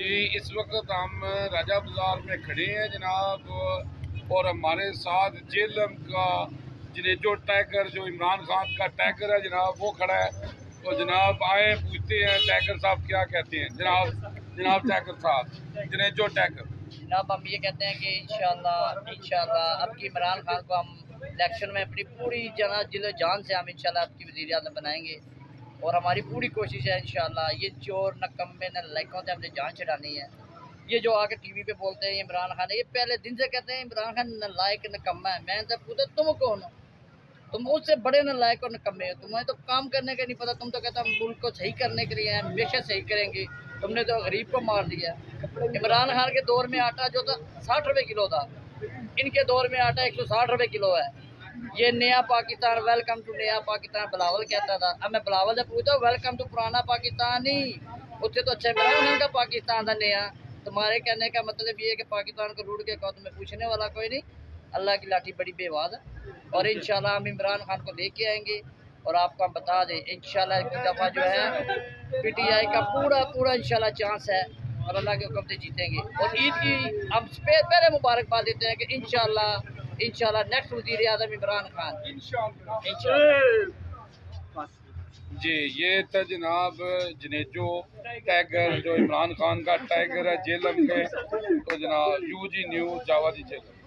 जी, इस वक्त हम राजा बाजार में खड़े हैं जनाब, और हमारे साथ जेलम का जनेजो टाइगर जो इमरान खान का टाइगर है जनाब, वो खड़ा है। तो जनाब आए पूछते हैं टाइगर साहब क्या कहते हैं। जनाब टाइगर साहब, जनेजो टाइगर जनाब, हम ये कहते हैं कि इंशाल्लाह अब की इमरान खान को हम इलेक्शन में अपनी पूरी जिलो जान से हम इंशाल्लाह आपकी वज़ीर आज़म बनाएंगे, और हमारी पूरी कोशिश है इंशाल्लाह। ये चोर नकम्मे नालायकों से हमने जान छुड़ानी है। ये जो आके टीवी पे बोलते हैं इमरान खान, ये पहले दिन से कहते हैं इमरान खान नालायक नकम्मा है। मैं जब पूछता तुम कौन हो, तुम उससे बड़े नालायक और नकम्मे हो। तुम्हें तो काम करने का नहीं पता। तुम तो कहते हम मुल्क को सही करने के लिए हैं, हमेशा सही करेंगे। तुमने तो गरीब को मार दिया। इमरान खान के दौर में आटा जो था 60 रुपये किलो था, इनके दौर में आटा 160 रुपये किलो है। ये नया पाकिस्तान, वेलकम टू नया पाकिस्तान बिलावल कहता था। अब मैं बिलावल से पूछता हूँ वेलकम टू पुराना पाकिस्तान ही, उससे तो अच्छा इमरान खान का पाकिस्तान था नया। तुम्हारे कहने का मतलब ये है कि पाकिस्तान को रूट के कहो, तुम्हें पूछने वाला कोई नहीं। अल्लाह की लाठी बड़ी बेवाज है, और इंशाल्लाह हम इमरान खान को लेके आएंगे। और आपको हम बता दें इंशाल्लाह की दफ़ा जो है PTI का पूरा इंशाल्लाह चांस है, और अल्लाह के हुक्म से जीतेंगे। और ईद की हम पहले मुबारकबाद देते हैं कि इंशाल्लाह नेक्स्ट वज़ीर आज़म इमरान खान इंशाल्लाह। जी, ये था जनाब जनेजो टाइगर जो इमरान खान का टाइगर है जेलम के। तो जनाब UG न्यूज़ जावा जी जेलम।